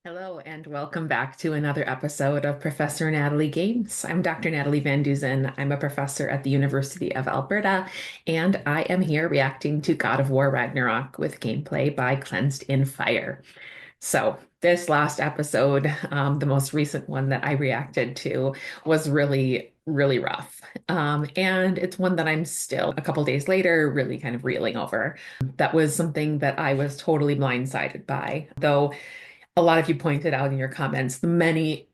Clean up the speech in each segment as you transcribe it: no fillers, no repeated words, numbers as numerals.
Hello, and welcome back to another episode of Professor Natalie Games. I'm Dr. Natalie Van Duzen. I'm a professor at the University of Alberta, and I am here reacting to God of War Ragnarok with gameplay by Cleansed in Fire. So, this last episode, the most recent one that I reacted to, was really rough. And it's one that I'm still, a couple days later, really kind of reeling over. That was something that I was totally blindsided by, though a lot of you pointed out in your comments the many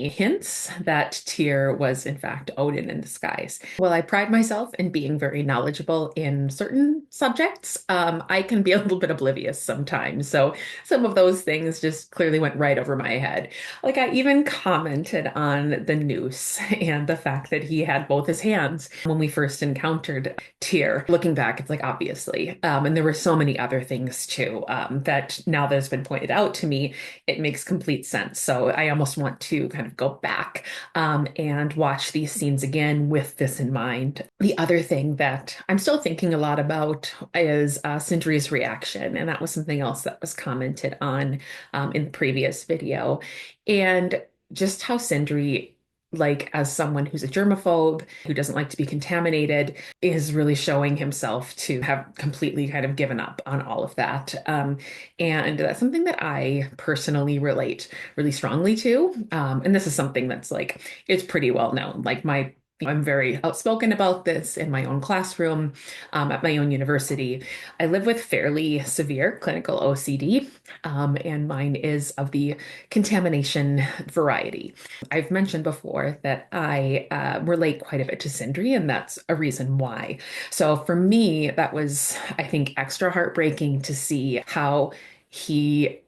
hints that Tyr was in fact Odin in disguise. While I pride myself in being very knowledgeable in certain subjects, I can be a little bit oblivious sometimes. So some of those things just clearly went right over my head. Like I even commented on the noose and the fact that he had both his hands when we first encountered Tyr. Looking back, it's like obviously. And there were so many other things too that now that has been pointed out to me, it makes complete sense. So I almost want to kind of go back and watch these scenes again with this in mind. The other thing that I'm still thinking a lot about is Sindri's reaction, and that was something else that was commented on in the previous video, and just how Sindri, like as someone who's a germaphobe, who doesn't like to be contaminated, is really showing himself to have completely kind of given up on all of that. And that's something that I personally relate really strongly to. And this is something that's like, it's pretty well known. I'm very outspoken about this in my own classroom, at my own university. I live with fairly severe clinical OCD, and mine is of the contamination variety. I've mentioned before that I relate quite a bit to Sindri, and that's a reason why. So for me, that was, I think, extra heartbreaking to see how he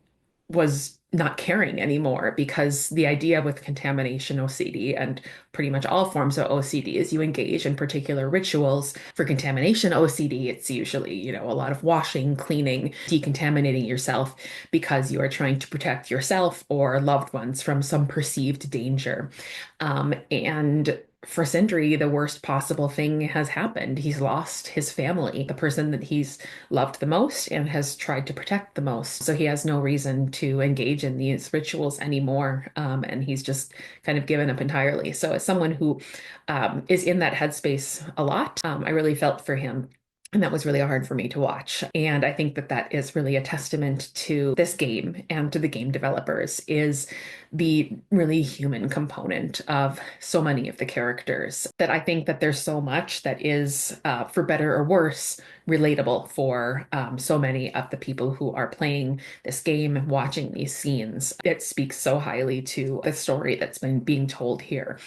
was not caring anymore, because the idea with contamination OCD and pretty much all forms of OCD is you engage in particular rituals. For contamination OCD, it's usually, a lot of washing, cleaning, decontaminating yourself because you are trying to protect yourself or loved ones from some perceived danger. And for Sindri, the worst possible thing has happened. He's lost his family, the person that he's loved the most and has tried to protect the most. So he has no reason to engage in these rituals anymore. And he's just kind of given up entirely. So as someone who is in that headspace a lot, I really felt for him. And that was really hard for me to watch. And I think that that is really a testament to this game and to the game developers, is the really human component of so many of the characters, that I think that there's so much that is, for better or worse, relatable for so many of the people who are playing this game and watching these scenes. It speaks so highly to the story that's been being told here.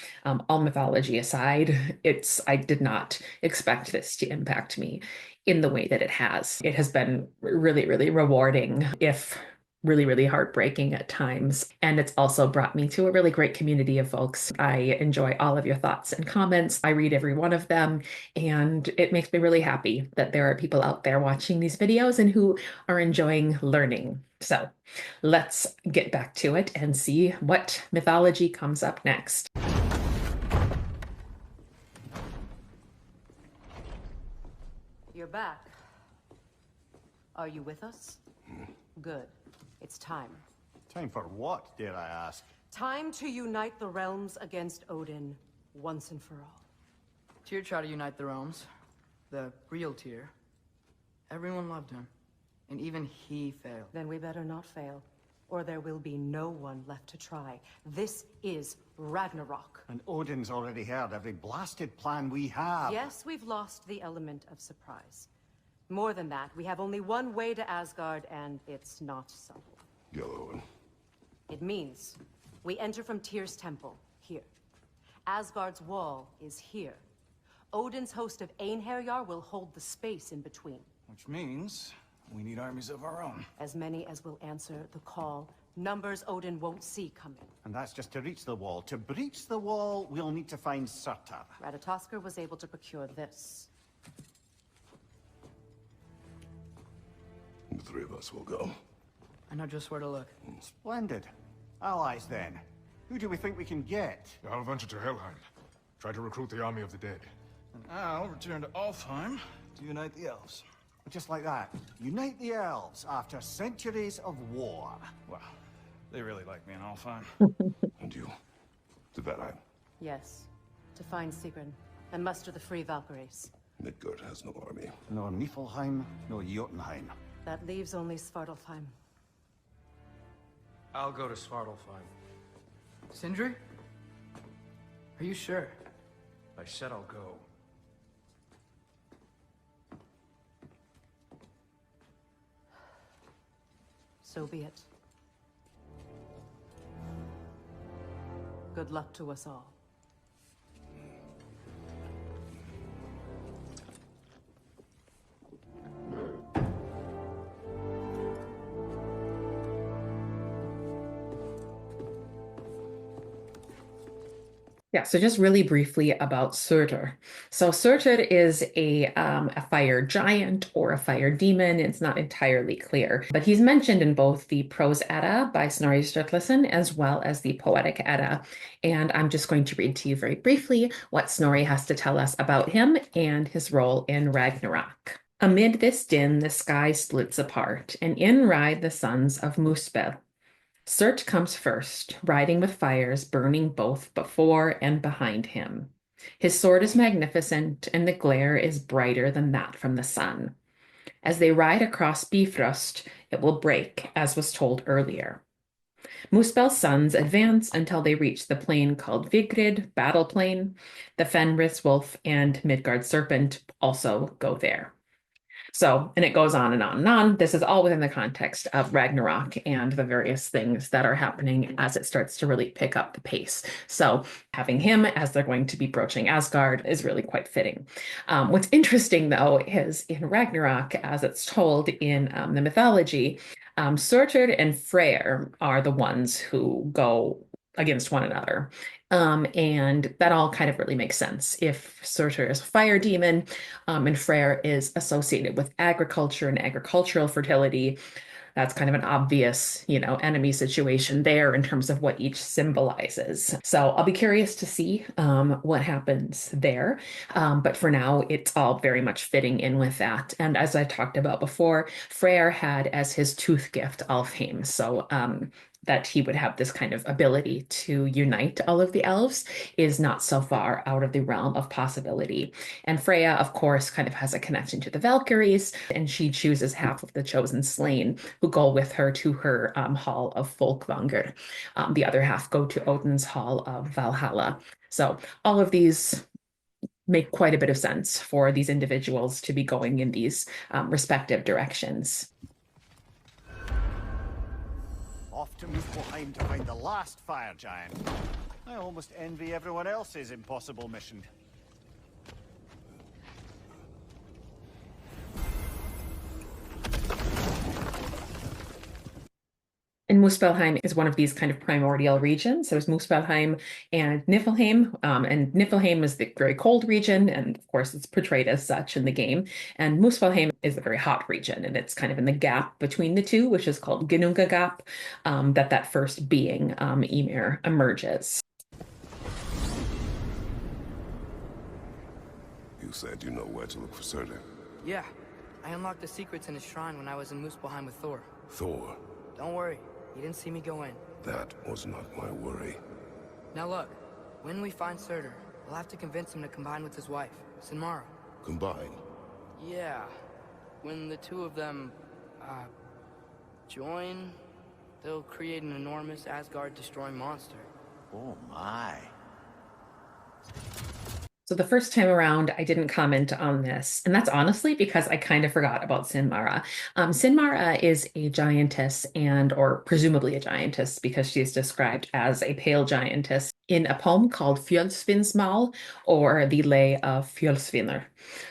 All mythology aside, I did not expect this to impact me in the way that it has. It has been really rewarding, if really heartbreaking at times. And it's also brought me to a really great community of folks. I enjoy all of your thoughts and comments. I read every one of them, and it makes me really happy that there are people out there watching these videos and who are enjoying learning. So let's get back to it and see what mythology comes up next. You're back. Are you with us? Good. It's time. Time for what, dare I ask? Time to unite the realms against Odin, once and for all. Tyr tried to unite the realms. The real Tyr. Everyone loved him. And even he failed. Then we better not fail, or there will be no one left to try. This is Ragnarok. And Odin's already heard every blasted plan we have. Yes, we've lost the element of surprise. More than that, we have only one way to Asgard, and it's not subtle. Yellow one. It means we enter from Tyr's temple, here. Asgard's wall is here. Odin's host of Einherjar will hold the space in between. Which means we need armies of our own. As many as will answer the call. Numbers Odin won't see coming. And that's just to reach the wall. To breach the wall, we'll need to find Surtr. Ratatoskr was able to procure this. The three of us will go. I know just where to look. Splendid. Allies, then. Who do we think we can get? I'll venture to Helheim. Try to recruit the army of the dead. And I'll return to Alfheim to unite the elves. Just like that. Unite the elves after centuries of war. Well, they really like me and all fine. And you, to Valheim. Yes, to find Sigrun and muster the free Valkyries. Midgard has no army. No Niflheim, no Jotunheim. That leaves only Svartalfheim. I'll go to Svartalfheim. Sindri? Are you sure? I said I'll go. So be it. Good luck to us all. Yeah, so just really briefly about Surtr. So Surtr is a fire giant or a fire demon. It's not entirely clear, but he's mentioned in both the Prose Edda by Snorri Sturluson as well as the Poetic Edda. And I'm just going to read to you very briefly what Snorri has to tell us about him and his role in Ragnarok. Amid this din, the sky splits apart, and in ride the sons of Muspel. Surt comes first, riding with fires burning both before and behind him. His sword is magnificent, and the glare is brighter than that from the sun. As they ride across Bifrost, it will break, as was told earlier. Muspel's sons advance until they reach the plain called Vigrid, Battle Plain. The Fenris Wolf and Midgard Serpent also go there. So, and it goes on and on and on. This is all within the context of Ragnarok and the various things that are happening as it starts to really pick up the pace. So, having him as they're going to be broaching Asgard is really quite fitting. What's interesting, though, is in Ragnarok, as it's told in the mythology, Surtr and Freyr are the ones who go against one another. And that all kind of really makes sense. If Surtr is a fire demon, and Freyr is associated with agriculture and agricultural fertility, that's kind of an obvious, enemy situation there in terms of what each symbolizes. So I'll be curious to see what happens there. But for now, it's all very much fitting in with that. And as I talked about before, Freyr had as his tooth gift Alfheim. So that he would have this kind of ability to unite all of the elves is not so far out of the realm of possibility. And Freya, of course, kind of has a connection to the Valkyries, and she chooses half of the chosen slain who go with her to her hall of Folkvanger. The other half go to Odin's hall of Valhalla. So all of these make quite a bit of sense for these individuals to be going in these respective directions. Off to Muspelheim to find the last fire giant. I almost envy everyone else's impossible mission. And Muspelheim is one of these kind of primordial regions. There's Muspelheim and Niflheim, and Niflheim is the very cold region, and of course it's portrayed as such in the game. And Muspelheim is the very hot region, and it's kind of in the gap between the two, which is called Ginnunga Gap, that first being, Ymir, emerges. You said you know where to look for Surtr. Yeah. I unlocked the secrets in his shrine when I was in Muspelheim with Thor. Thor. Don't worry. You didn't see me go in. That was not my worry. Now look, when we find Surtr, we'll have to convince him to combine with his wife, Sinmara. Combine. Yeah. When the two of them, join, they'll create an enormous Asgard-destroying monster. Oh my. So the first time around, I didn't comment on this, and that's honestly because I kind of forgot about Sinmara. Sinmara is a giantess or presumably a giantess because she's described as a pale giantess in a poem called Fjölsvinnsmal, or the Lay of Fjölsvinner.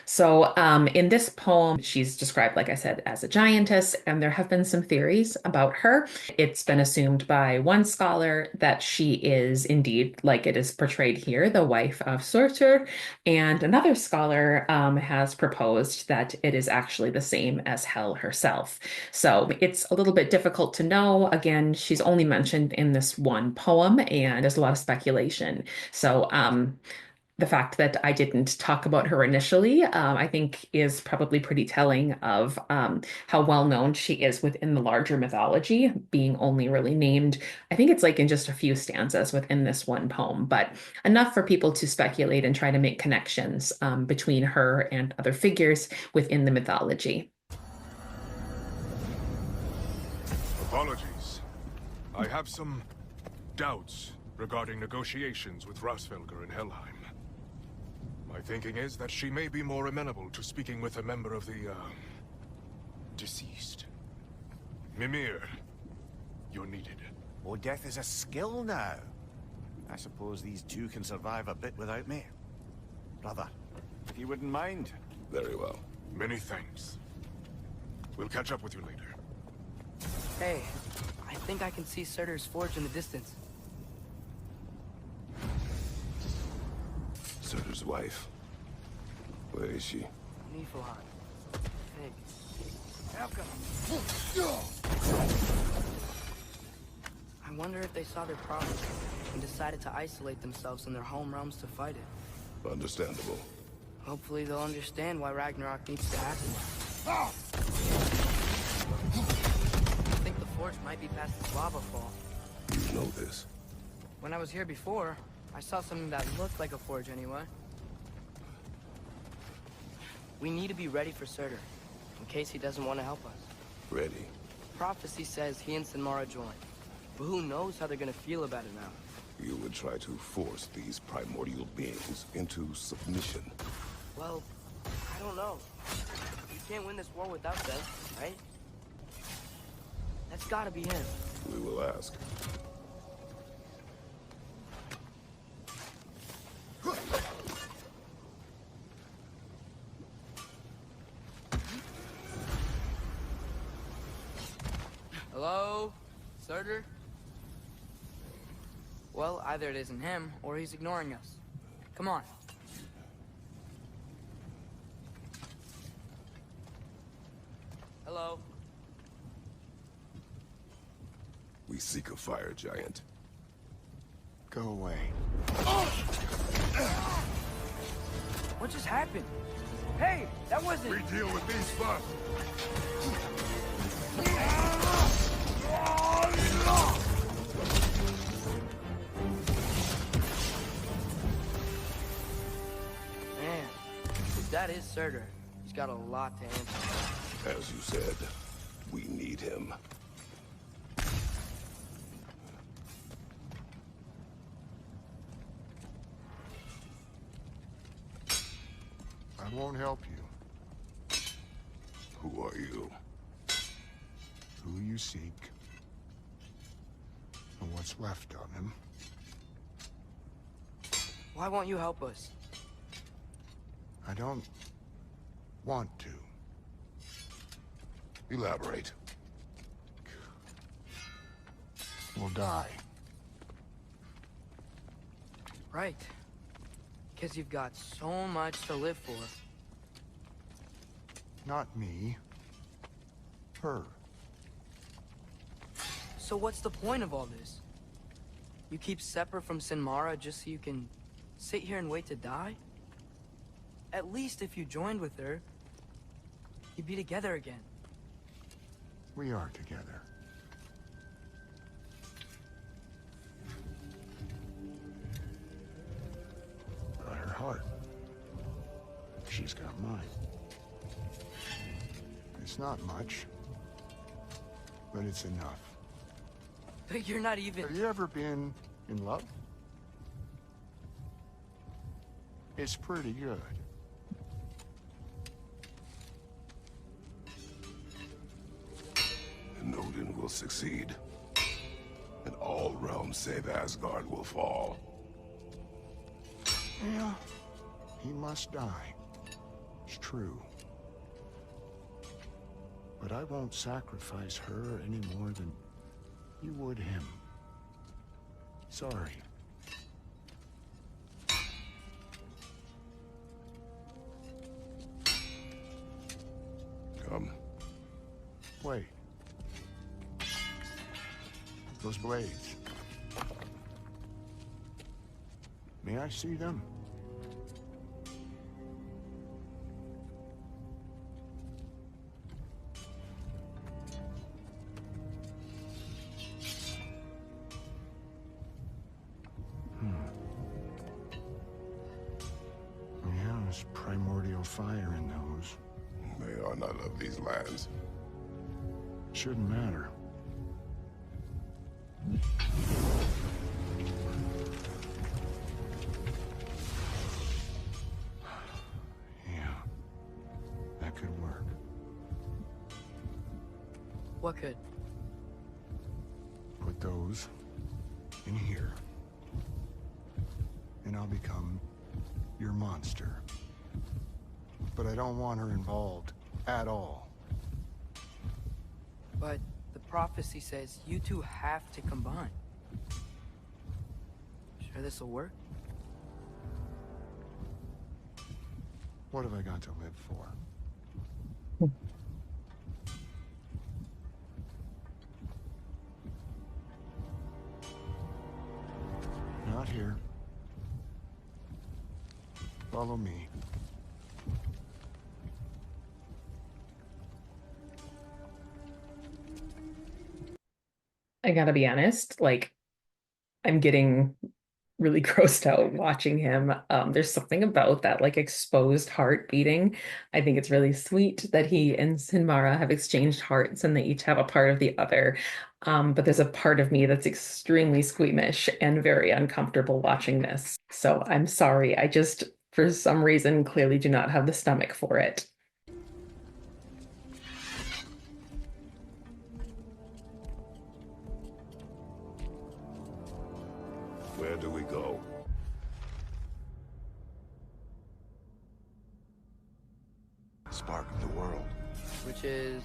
So in this poem, she's described, like I said, as a giantess, and there have been some theories about her. It's been assumed by one scholar that she is indeed, like it is portrayed here, the wife of Surtr, and another scholar has proposed that it is actually the same as Hel herself. So it's a little bit difficult to know. Again, she's only mentioned in this one poem, and there's a lot of speculation. So The fact that I didn't talk about her initially, I think is probably pretty telling of how well known she is within the larger mythology, being only really named, I think it's like in just a few stanzas within this one poem, but enough for people to speculate and try to make connections between her and other figures within the mythology. Apologies. I have some doubts regarding negotiations with Rasvelger in Helheim. My thinking is that she may be more amenable to speaking with a member of the, deceased. Mimir, you're needed. Oh, death is a skill now. I suppose these two can survive a bit without me. Brother, if you wouldn't mind. Very well. Many thanks. We'll catch up with you later. Hey, I think I can see Surtr's forge in the distance. Surtr's wife. Where is she? Niflheim. Hey. I wonder if they saw their problem and decided to isolate themselves in their home realms to fight it. Understandable. Hopefully they'll understand why Ragnarok needs to happen. I think the forge might be past this lava fall. You know this. When I was here before, I saw something that looked like a forge anyway. We need to be ready for Surtr, in case he doesn't want to help us. Ready. Prophecy says he and Sinmara join, but who knows how they're gonna feel about it now. You would try to force these primordial beings into submission. Well, I don't know. You can't win this war without them, right? That's gotta be him. We will ask. Hello? Surtr? Well, either it isn't him, or he's ignoring us. Come on. Hello? We seek a fire giant. Go away. What just happened? Hey, that wasn't... We deal with these first. Man, if that is Surtr, he's got a lot to answer. As you said, we need him. I won't help you. Who are you? Who you seek, and what's left of him. Why won't you help us? I don't want to. Elaborate. We'll die. Right. Because you've got so much to live for. Not me. Her. So what's the point of all this? You keep separate from Sinmara just so you can sit here and wait to die? At least if you joined with her, you'd be together again. We are together. Got her heart. She's got mine. It's not much, but it's enough. But you're not even... Have you ever been in love? It's pretty good. And Odin will succeed. And all realms save Asgard will fall. Yeah, he must die. It's true. But I won't sacrifice her any more than you would him. Sorry. Come. Wait. Those blades. May I see them? fire in those. May are not of these lands. Shouldn't matter. Yeah, that could work. What could? Put those in here, and I'll become your monster. But I don't want her involved at all. But the prophecy says you two have to combine. Sure this'll work? What have I got to live for? Not here. Follow me. I gotta be honest, like I'm getting really grossed out watching him. There's something about that like exposed heart beating. I think it's really sweet that he and Sinmara have exchanged hearts and they each have a part of the other. But there's a part of me that's extremely squeamish and very uncomfortable watching this. So I'm sorry. I just, for some reason, clearly do not have the stomach for it. Where do we go? Spark of the world. Which is...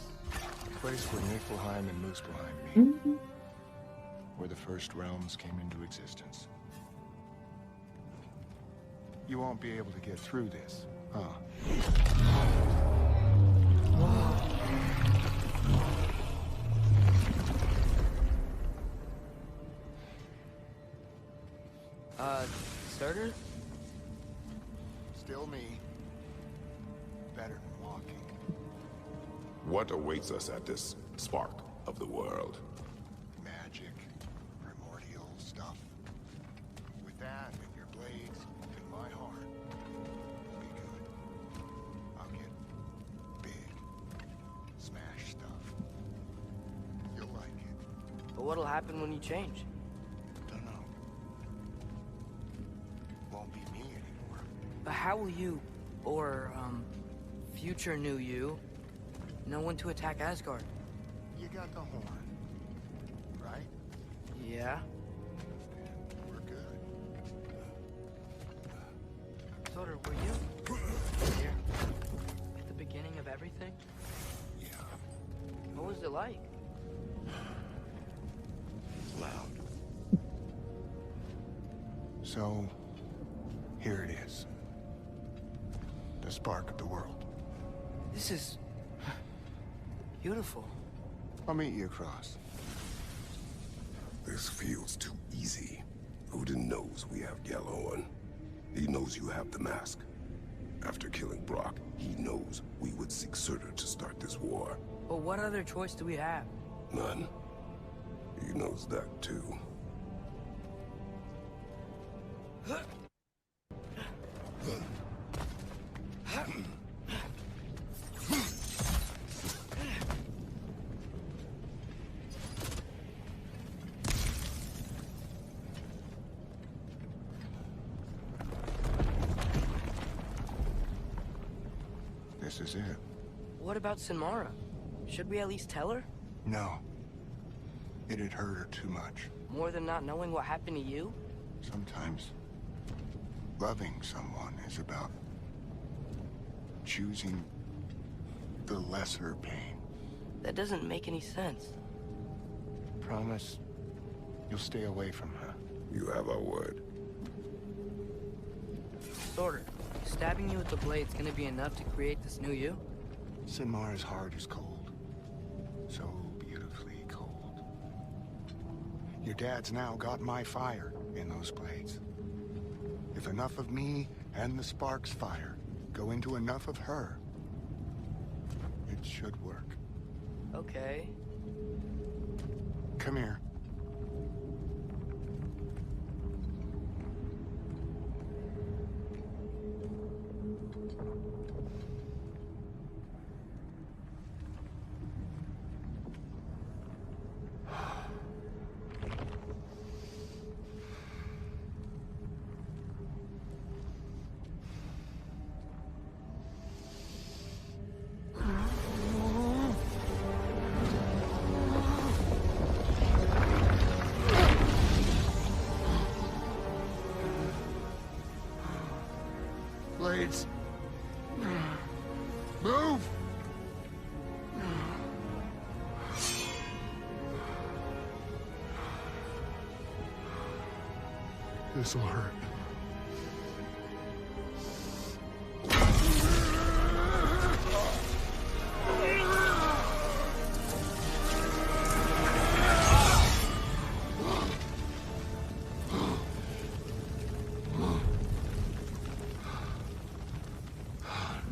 The place where Niflheim and Muspelheim meet. Mhm. Where the first realms came into existence. You won't be able to get through this, huh? Surtr? Still me. Better than walking. What awaits us at this spark of the world? Magic. Primordial stuff. With that and your blades and my heart, we'll be good. I'll get big. Smash stuff. You'll like it. But what'll happen when you change? Don't know. Won't be me anymore. But how will you, or, future new you, know when to attack Asgard? You got the horn, right? Yeah? We're good. Surtr, were you here at the beginning of everything? Yeah, What was it like? loud. So, here it is. The spark of the world. This is... beautiful. I'll meet you across. This feels too easy. Odin knows we have yellow on. He knows you have the mask. After killing Brock, he knows we would seek Surtr to start this war. But what other choice do we have? None. He knows that too. This is it. What about Sinmara? Should we at least tell her? No. It'd hurt her too much. More than not knowing what happened to you? Sometimes, loving someone is about choosing the lesser pain. That doesn't make any sense. Promise you'll stay away from her. You have our word. Surtr, stabbing you with the blade's gonna be enough to create this new you? Sinmar's heart is cold. So beautifully cold. Your dad's now got my fire in those blades. If enough of me and the spark's fire go into enough of her, it should work. Okay. Come here. This'll hurt.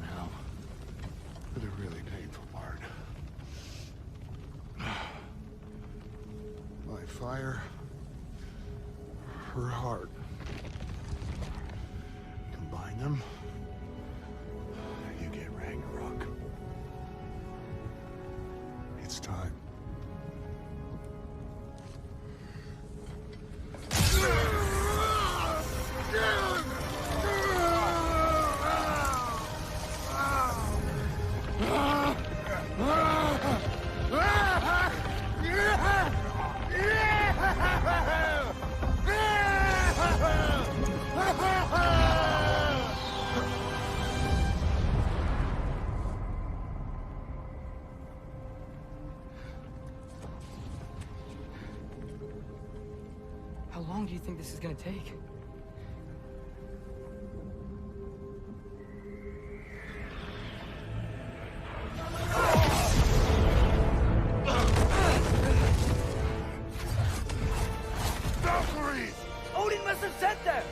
Now, for the really painful part. My fire, her heart. Combine them, you get Ragnarok. It's time. How long do you think this is gonna take? Valkyries! Odin must have sent them!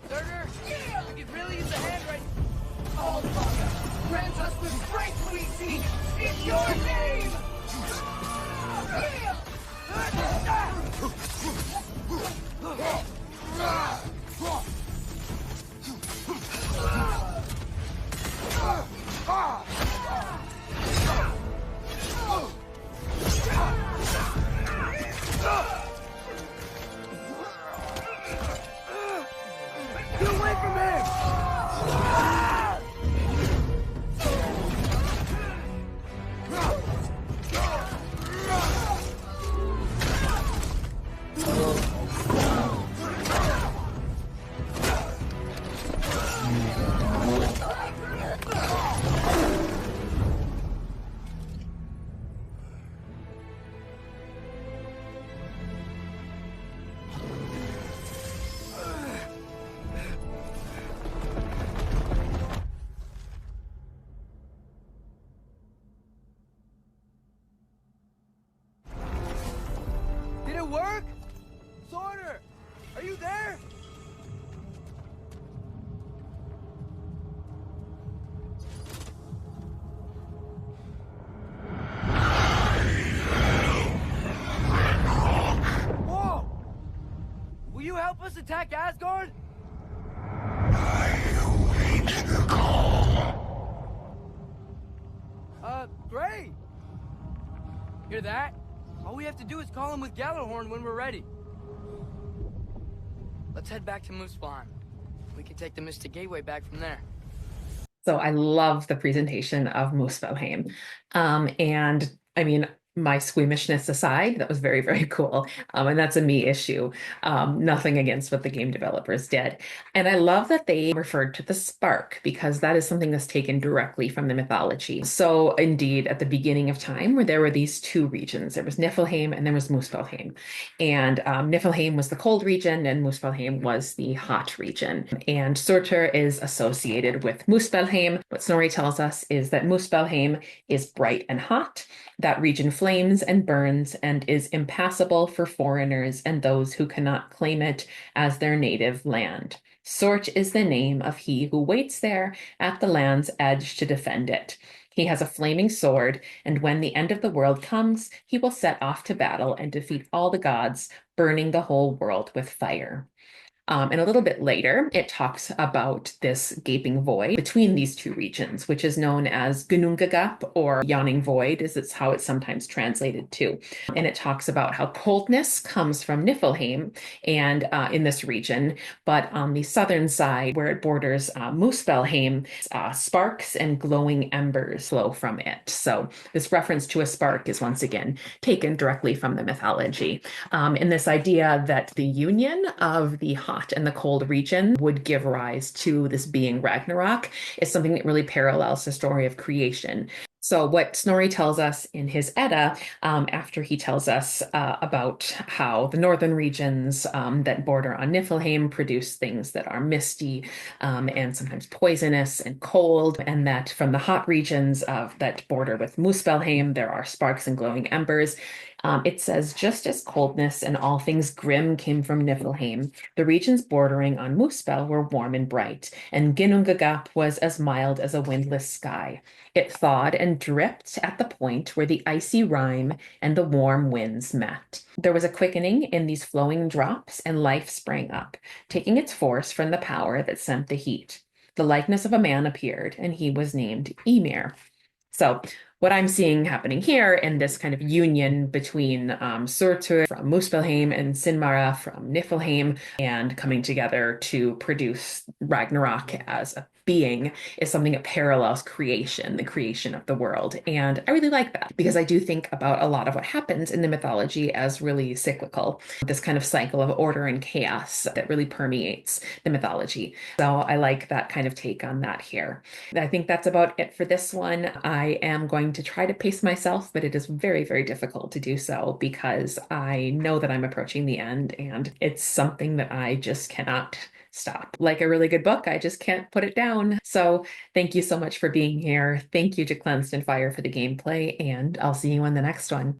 Surtr, you could really use a hand right. All Father, grant us the strength we seek in your name! Get away from him! Did it work? Surtr, are you there? Whoa! Will you help us attack Asgard? Great! Hear that? All we have to do is call him with Gjallarhorn when we're ready. Let's head back to Muspelheim. We can take the Mystic Gateway back from there. So I love the presentation of Muspelheim. And I mean, my squeamishness aside, that was very, very cool. And that's a me issue. Nothing against what the game developers did. And I love that they referred to the spark because that is something that's taken directly from the mythology. So indeed, at the beginning of time, where there were these two regions, there was Niflheim and there was Muspelheim. And Niflheim was the cold region and Muspelheim was the hot region. And Surtr is associated with Muspelheim. What Snorri tells us is that Muspelheim is bright and hot. That region flames and burns and is impassable for foreigners and those who cannot claim it as their native land. Sort is the name of he who waits there at the land's edge to defend it. He has a flaming sword, and when the end of the world comes, he will set off to battle and defeat all the gods, burning the whole world with fire. And a little bit later, it talks about this gaping void between these two regions, which is known as Ginnungagap, or yawning void, is it's how it's sometimes translated too. And it talks about how coldness comes from Niflheim and in this region, but on the southern side, where it borders Muspelheim, sparks and glowing embers flow from it. So this reference to a spark is once again taken directly from the mythology. And this idea that the union of the hot and the cold region would give rise to this being Ragnarok is something that really parallels the story of creation. So what Snorri tells us in his Edda, after he tells us about how the northern regions that border on Niflheim produce things that are misty and sometimes poisonous and cold, and that from the hot regions that border with Muspelheim, there are sparks and glowing embers. It says, just as coldness and all things grim came from Niflheim, the regions bordering on Muspel were warm and bright, and Ginnungagap was as mild as a windless sky. It thawed and dripped at the point where the icy rime and the warm winds met. There was a quickening in these flowing drops, and life sprang up, taking its force from the power that sent the heat. The likeness of a man appeared, and he was named Ymir. So what I'm seeing happening here in this kind of union between Surtr from Muspelheim and Sinmara from Niflheim, and coming together to produce Ragnarok as a being, is something that parallels creation, the creation of the world. And I really like that because I do think about a lot of what happens in the mythology as really cyclical, this kind of cycle of order and chaos that really permeates the mythology. So I like that kind of take on that here. I think that's about it for this one. I am going to try to pace myself, but it is very, very difficult to do so because I know that I'm approaching the end and it's something that I just cannot stop. Like a really good book, I just can't put it down. So thank you so much for being here. Thank you to Cleansed in Fire for the gameplay, and I'll see you in the next one.